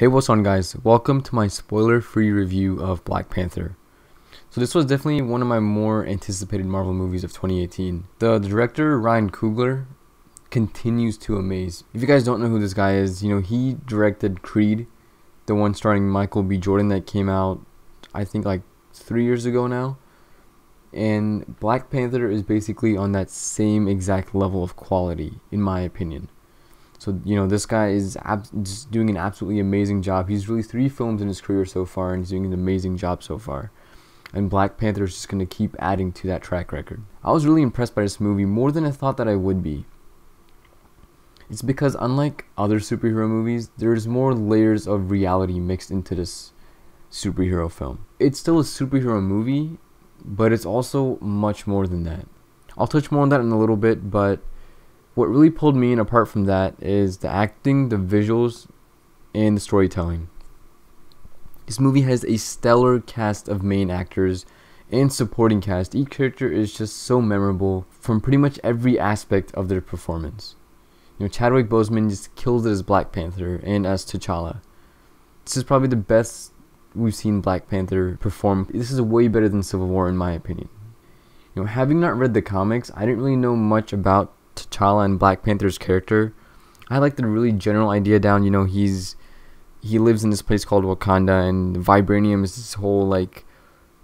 Hey, what's on, guys? Welcome to my spoiler-free review of Black Panther. So this was definitely one of my more anticipated Marvel movies of 2018. The director, Ryan Coogler, continues to amaze. If you guys don't know who this guy is, he directed Creed, the one starring Michael B. Jordan that came out, I think, like 3 years ago now. And Black Panther is basically on that same exact level of quality, in my opinion. So, this guy is just doing an absolutely amazing job. He's released 3 films in his career so far, and he's doing an amazing job so far. And Black Panther is just going to keep adding to that track record. I was really impressed by this movie, more than I thought that I would be. It's because unlike other superhero movies, there's more layers of reality mixed into this superhero film. It's still a superhero movie, but it's also much more than that. I'll touch more on that in a little bit, but what really pulled me in apart from that is the acting, the visuals, and the storytelling. This movie has a stellar cast of main actors and supporting cast. Each character is just so memorable from pretty much every aspect of their performance. Chadwick Boseman just kills it as Black Panther and as T'Challa. This is probably the best we've seen Black Panther perform. This is way better than Civil War in my opinion. Having not read the comics, I didn't really know much about T'Challa and Black Panther's character. I like the really general idea down. He lives in this place called Wakanda, and vibranium is this whole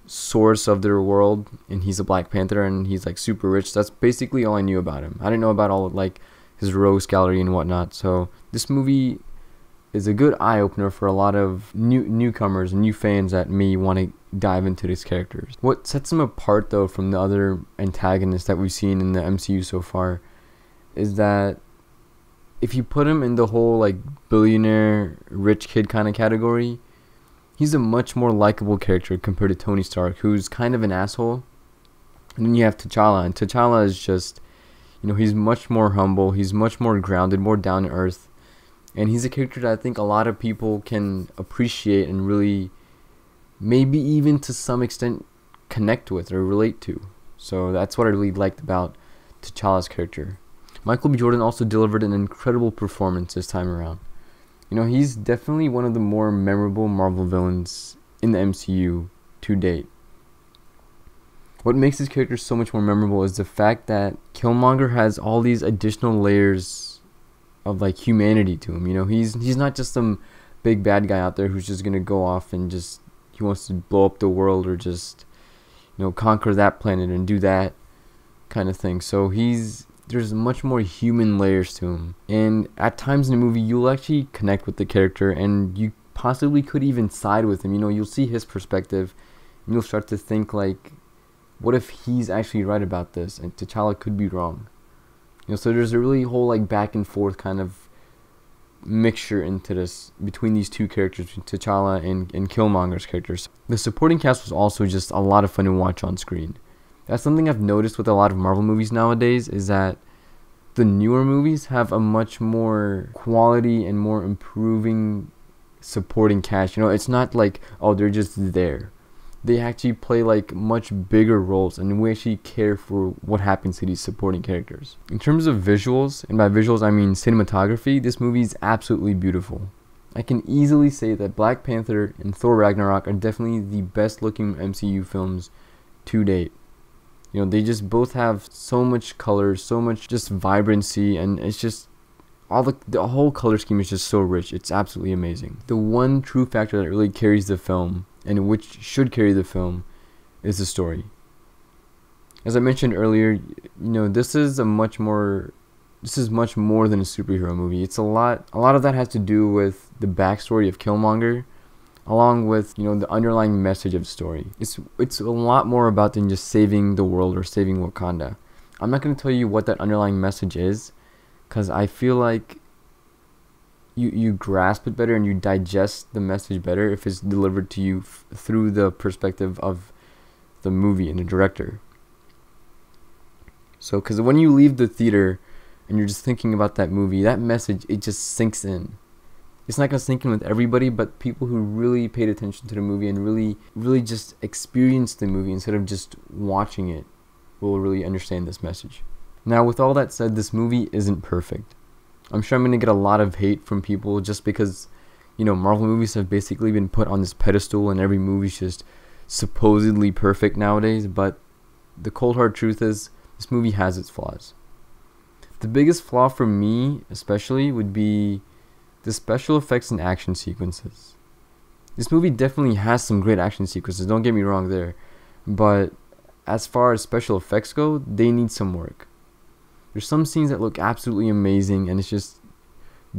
source of their world, and he's a Black Panther, and he's super rich. That's basically all I knew about him. I didn't know about all his rogues gallery and whatnot. So this movie is a good eye opener for a lot of newcomers and new fans that may want to dive into these characters. What sets him apart though from the other antagonists that we've seen in the MCU so far is that if you put him in the whole billionaire rich kid kind of category, he's a much more likable character compared to Tony Stark, who's kind of an asshole. And then you have T'Challa, and T'Challa is just, he's much more humble, he's much more grounded, more down to earth, and he's a character that I think a lot of people can appreciate and really, maybe even to some extent, connect with or relate to. So that's what I really liked about T'Challa's character. Michael B. Jordan also delivered an incredible performance this time around. He's definitely one of the more memorable Marvel villains in the MCU to date. What makes his character so much more memorable is the fact that Killmonger has all these additional layers of humanity to him. He's not just some big bad guy out there who's just gonna go off and he wants to blow up the world or just conquer that planet and do that kind of thing. So there's much more human layers to him, and at times in the movie you'll actually connect with the character, and you possibly could even side with him. You'll see his perspective, and you'll start to think what if he's actually right about this and T'Challa could be wrong. So there's a really whole back and forth kind of mixture into this between these two characters, T'Challa and Killmonger's characters. The supporting cast was also just a lot of fun to watch on screen. That's something I've noticed with a lot of Marvel movies nowadays, is that the newer movies have a much more quality and more improving supporting cast. It's not oh, they're just there. They actually play much bigger roles, and we actually care for what happens to these supporting characters. In terms of visuals, and by visuals I mean cinematography, this movie is absolutely beautiful. I can easily say that Black Panther and Thor Ragnarok are definitely the best looking MCU films to date. They just both have so much color, so much just vibrancy, and it's just the whole color scheme is just so rich. It's absolutely amazing. The one true factor that really carries the film, and which should carry the film, is the story. As I mentioned earlier, this is much more than a superhero movie. It's a lot of that has to do with the backstory of Killmonger, along with the underlying message of the story. It's a lot more about than just saving the world or saving Wakanda. I'm not going to tell you what that underlying message is, because I feel like you grasp it better and you digest the message better if it's delivered to you through the perspective of the movie and the director. So because when you leave the theater and you're just thinking about that movie, that message, it just sinks in. It's not going to sink in with everybody, but people who really paid attention to the movie and really just experienced the movie instead of just watching it will really understand this message. Now, with all that said, this movie isn't perfect. I'm sure I'm going to get a lot of hate from people just because Marvel movies have basically been put on this pedestal and every movie's just supposedly perfect nowadays, but the cold hard truth is this movie has its flaws. The biggest flaw for me especially would be the special effects and action sequences. This movie definitely has some great action sequences, don't get me wrong there, but as far as special effects go, they need some work. There's some scenes that look absolutely amazing and it's just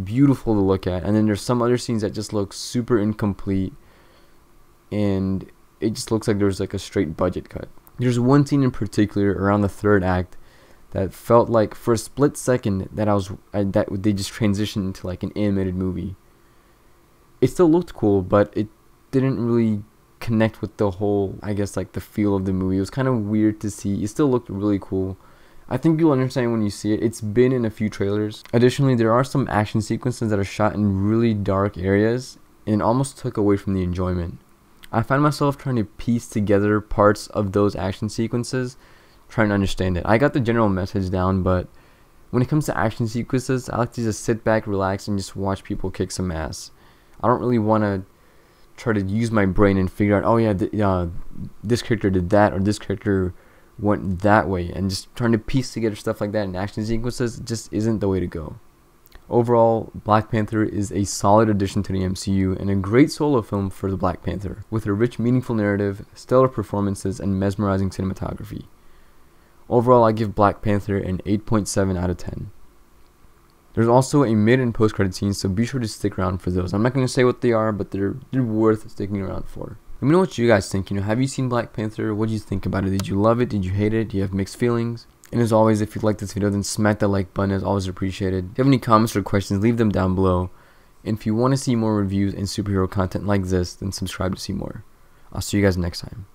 beautiful to look at, and then there's some other scenes that just look super incomplete and it just looks like there's like a straight budget cut. There's one scene in particular around the third act that felt like for a split second that they just transitioned into like an animated movie. It still looked cool, but it didn't really connect with the whole, I guess, like the feel of the movie. It was kind of weird to see. It still looked really cool. I think you'll understand when you see it. It's been in a few trailers. Additionally, there are some action sequences that are shot in really dark areas and it almost took away from the enjoyment. I find myself trying to piece together parts of those action sequences, trying to understand it. I got the general message down, but when it comes to action sequences, I like to just sit back, relax, and just watch people kick some ass. I don't really want to try to use my brain and figure out, oh yeah, this character did that, or this character went that way, and just trying to piece together stuff like that in action sequences just isn't the way to go. Overall, Black Panther is a solid addition to the MCU and a great solo film for the Black Panther, with a rich, meaningful narrative, stellar performances, and mesmerizing cinematography. Overall, I give Black Panther an 8.7 out of 10. There's also a mid and post-credit scene, so be sure to stick around for those. I'm not going to say what they are, but they're worth sticking around for. Let me know what you guys think. Have you seen Black Panther? What do you think about it? Did you love it? Did you hate it? Do you have mixed feelings? And as always, if you like this video, then smack that like button, as always appreciated. If you have any comments or questions, leave them down below. And if you want to see more reviews and superhero content like this, then subscribe to see more. I'll see you guys next time.